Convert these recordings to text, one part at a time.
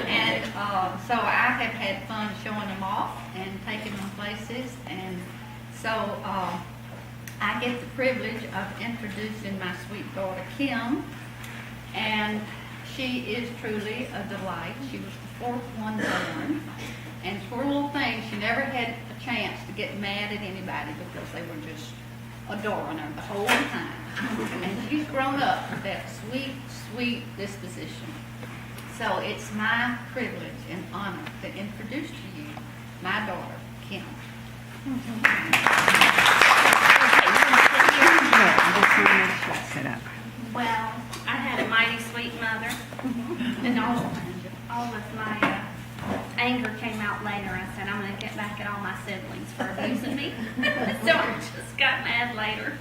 And so I have had fun showing them off and taking them places. And so I get the privilege of introducing my sweet daughter, Kim. And she is truly a delight. She was the fourth one born. And poor little thing, she never had a chance to get mad at anybody because they were just adoring her the whole time. And she's grown up with that sweet, sweet disposition. So it's my privilege and honor to introduce to you my daughter, Kim. Sit up. Well, I had a mighty sweet mother, and all of my anger came out later. I said, I'm going to get back at all my siblings for abusing me. So I just got mad later.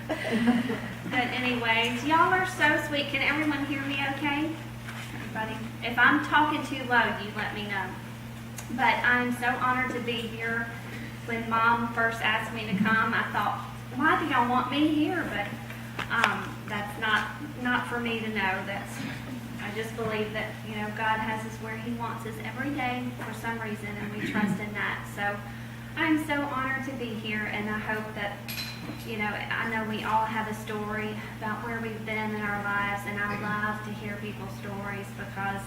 But anyways, y'all are so sweet. Can everyone hear me okay? Everybody? If I'm talking too low, you let me know. But I'm so honored to be here. When Mom first asked me to come, I thought, why do y'all want me here? But that's not for me to know. I just believe that, God has us where He wants us every day for some reason, and we trust in that. So I'm so honored to be here, and I hope that, I know we all have a story about where we've been in our lives, and I love to hear people's stories because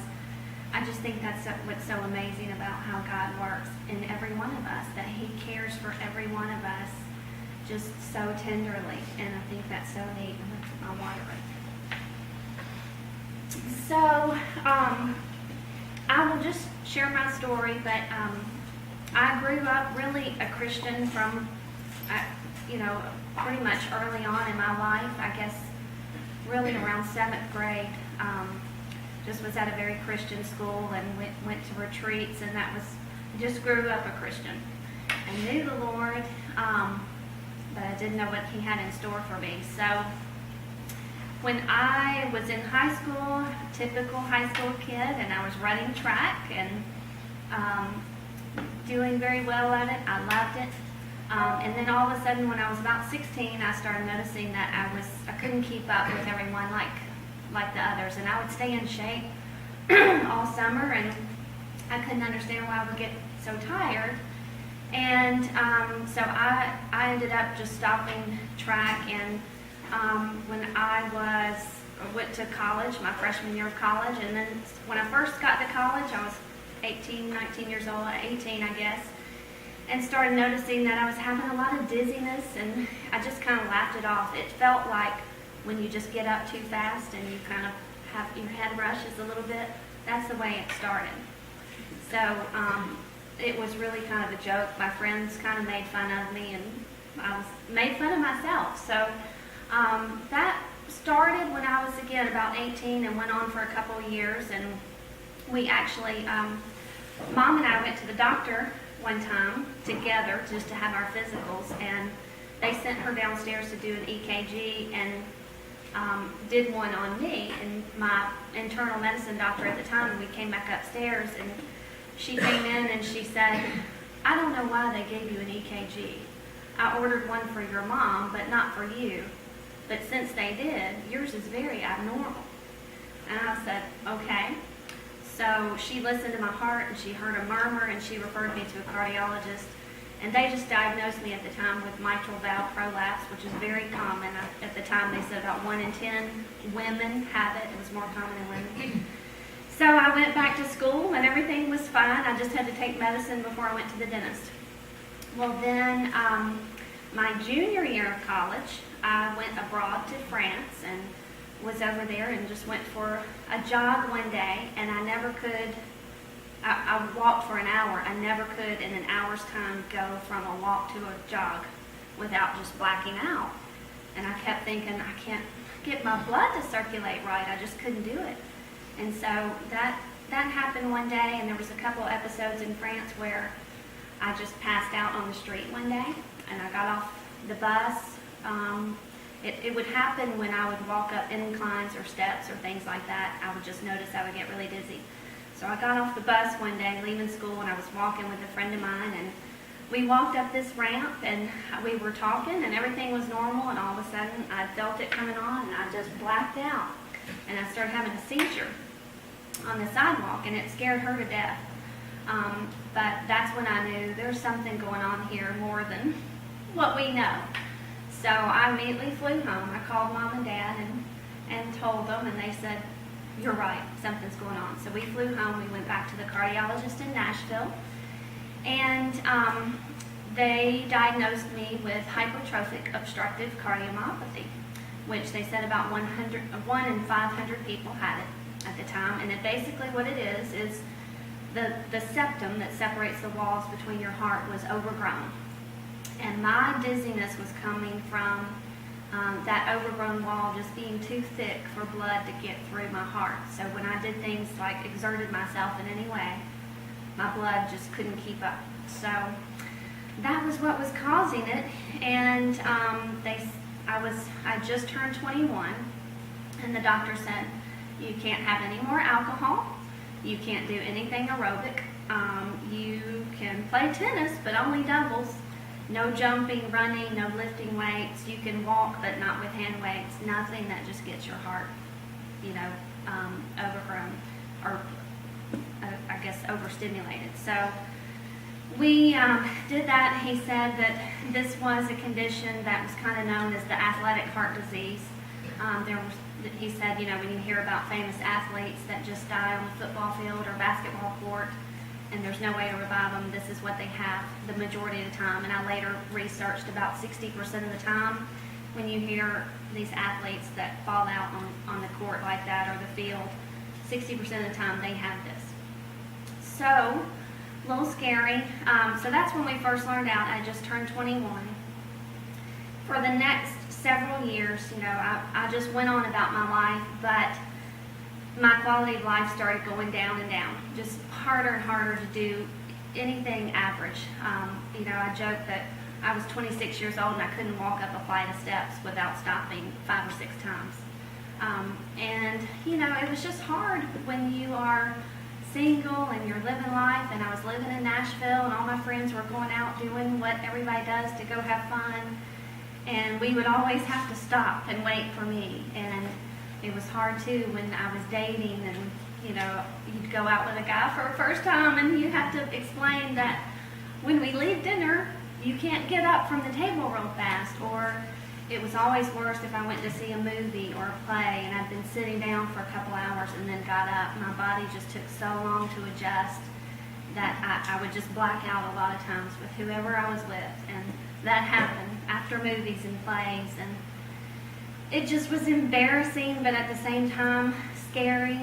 I just think that's what's so amazing about how God works in every one of us, that He cares for every one of us just so tenderly, and I think that's so neat. I'll water it. So, I will just share my story, but I grew up really a Christian from, pretty much early on in my life. I guess really around 7th grade. Just was at a very Christian school and went to retreats, and just grew up a Christian. I knew the Lord, but I didn't know what He had in store for me. So when I was in high school, typical high school kid, and I was running track and doing very well at it. I loved it. And then all of a sudden, when I was about 16, I started noticing that I couldn't keep up with everyone like the others, and I would stay in shape all summer, and I couldn't understand why I would get so tired. And so I ended up just stopping track, and when I went to college, my freshman year of college, and then when I first got to college, I was 18, 19 years old, 18 I guess, and started noticing that I was having a lot of dizziness, and I just kind of laughed it off. It felt like when you just get up too fast and you kind of have your head rushes a little bit. That's the way it started. So it was really kind of a joke. My friends kind of made fun of me, and I made fun of myself. So that started when I was, again, about 18 and went on for a couple of years. And we actually, Mom and I went to the doctor one time together just to have our physicals, and they sent her downstairs to do an EKG and did one on me. And my internal medicine doctor at the time, we came back upstairs, and she came in and she said, I don't know why they gave you an EKG. I ordered one for your mom, but not for you. But since they did, yours is very abnormal. And I said, okay. So she listened to my heart, and she heard a murmur, and she referred me to a cardiologist. And they just diagnosed me at the time with mitral valve prolapse, which is very common. At the time, they said about 1 in 10 women have it. It was more common in women. So I went back to school, and everything was fine. I just had to take medicine before I went to the dentist. Well, then my junior year of college, I went abroad to France and was over there and just went for a jog one day, and I never could. I walked for an hour. I never could in an hour's time go from a walk to a jog without just blacking out. And I kept thinking, I can't get my blood to circulate right. I just couldn't do it. And so that happened one day, and there was a couple of episodes in France where I just passed out on the street one day, and I got off the bus. It would happen when I would walk up inclines or steps or things like that. I would just notice I would get really dizzy. So I got off the bus one day leaving school, and I was walking with a friend of mine, and we walked up this ramp, and we were talking, and everything was normal, and all of a sudden I felt it coming on, and I just blacked out, and I started having a seizure. on the sidewalk, and it scared her to death. But that's when I knew there's something going on here more than what we know. So I immediately flew home. I called Mom and Dad and told them, and they said, "You're right, something's going on." So we flew home. We went back to the cardiologist in Nashville, and they diagnosed me with hypertrophic obstructive cardiomyopathy, which they said about 1 in 500 people had it at the time. And basically what it is the septum that separates the walls between your heart was overgrown. And my dizziness was coming from that overgrown wall just being too thick for blood to get through my heart. So when I did things like exerted myself in any way, my blood just couldn't keep up. So that was what was causing it. And I just turned 21, and the doctor said, "You can't have any more alcohol. You can't do anything aerobic. You can play tennis, but only doubles. No jumping, running, no lifting weights. You can walk, but not with hand weights. Nothing that just gets your heart, overgrown or I guess overstimulated." So we did that. He said that this was a condition that was kind of known as the athletic heart disease. He said, when you hear about famous athletes that just die on the football field or basketball court, and there's no way to revive them, this is what they have the majority of the time. And I later researched about 60% of the time when you hear these athletes that fall out on the court like that or the field, 60% of the time they have this. So, a little scary. So that's when we first learned out. I just turned 21. For the next several years, I just went on about my life, but my quality of life started going down and down. Just harder and harder to do anything average. I joke that I was 26 years old and I couldn't walk up a flight of steps without stopping 5 or 6 times. It was just hard when you are single and you're living life, and I was living in Nashville and all my friends were going out doing what everybody does to go have fun, and we would always have to stop and wait for me. And it was hard too when I was dating, and you'd go out with a guy for the first time and you have to explain that when we leave dinner you can't get up from the table real fast. Or it was always worse if I went to see a movie or a play and I'd been sitting down for a couple hours and then got up. My body just took so long to adjust that I would just black out a lot of times with whoever I was with. And that happened after movies and plays. And it just was embarrassing, but at the same time, scary.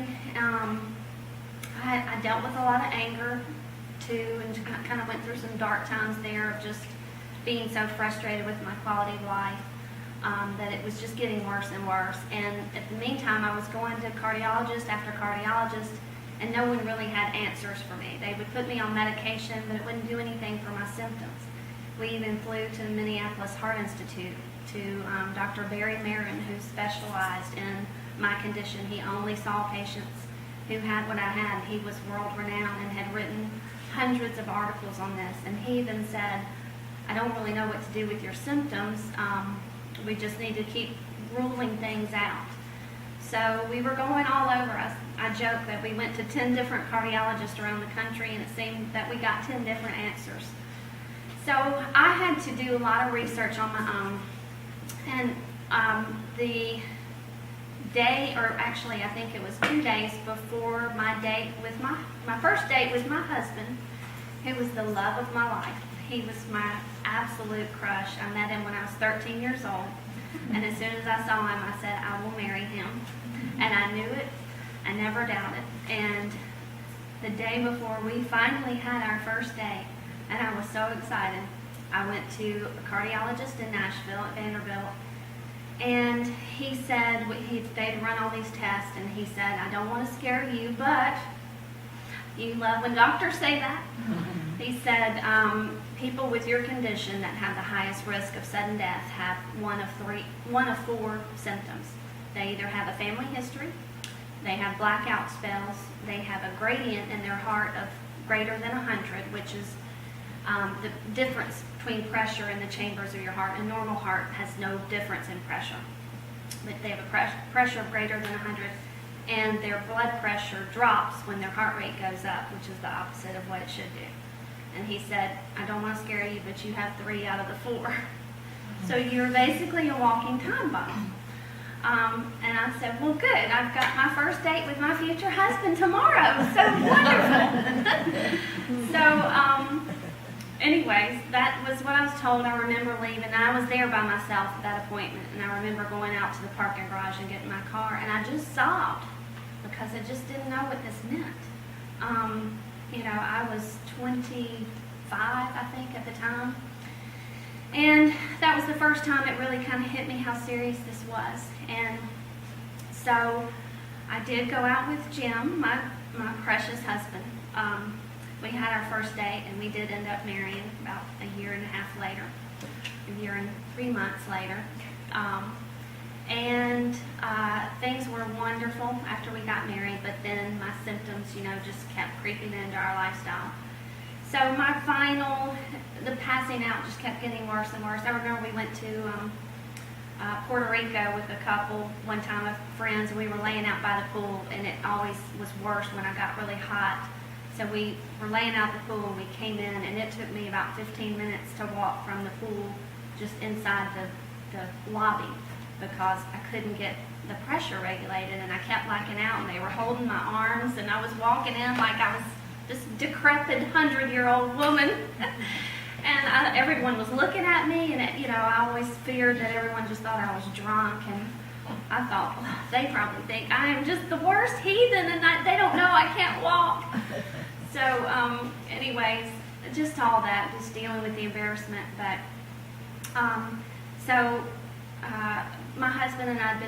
I dealt with a lot of anger too, and kind of went through some dark times there of just being so frustrated with my quality of life. That it was just getting worse and worse. And at the meantime, I was going to cardiologist after cardiologist, and no one really had answers for me. They would put me on medication, but it wouldn't do anything for my symptoms. We even flew to the Minneapolis Heart Institute to Dr. Barry Marin, who specialized in my condition. He only saw patients who had what I had. He was world-renowned and had written hundreds of articles on this. And he even said, "I don't really know what to do with your symptoms. We just need to keep ruling things out." So we were going all over us. I joke that we went to 10 different cardiologists around the country, and it seemed that we got 10 different answers. So I had to do a lot of research on my own. And the day, or actually I think it was 2 days before my date with my first date with my husband, who was the love of my life. He was my absolute crush. I met him when I was 13 years old. And as soon as I saw him, I said, "I will marry him." And I knew it. I never doubted. And the day before we finally had our first date, and I was so excited, I went to a cardiologist in Nashville at Vanderbilt. And he said, they'd run all these tests, and he said, "I don't want to scare you, but you love when doctors say that." He said, people with your condition that have the highest risk of sudden death have one of 4 symptoms. They either have a family history, they have blackout spells, they have a gradient in their heart of greater than 100, which is the difference between pressure in the chambers of your heart. A normal heart has no difference in pressure. But they have a pressure of greater than 100, and their blood pressure drops when their heart rate goes up, which is the opposite of what it should do. And he said, I don't want to scare you, but you have 3 out of the 4. So you're basically a walking time bomb. And I said, well, good. I've got my first date with my future husband tomorrow. So wonderful. So, anyways, that was what I was told. I remember leaving. I was there by myself at that appointment. And I remember going out to the parking garage and getting my car. And I just sobbed because I just didn't know what this meant. You know, I was 25, I think, at the time. And that was the first time it really kind of hit me how serious this was. And so I did go out with Jim, my precious husband. We had our first date, and we did end up marrying about a year and a half later, a year and 3 months later. Things were wonderful after we got married, but then my symptoms, you know, just kept creeping into our lifestyle. So the passing out just kept getting worse and worse. I remember we went to Puerto Rico with a couple one time of friends, and we were laying out by the pool, and it always was worse when I got really hot. So we were laying out the pool, and we came in, and it took me about 15 minutes to walk from the pool just inside the lobby because I couldn't get the pressure regulated, and I kept blacking out, and they were holding my arms, and I was walking in like I was this decrepit 100-year-old woman. And everyone was looking at me, and you know, I always feared that everyone just thought I was drunk, and I thought, well, they probably think I am just the worst heathen, and they don't know I can't walk. So, anyways, just all that, just dealing with the embarrassment. But, my husband and I had been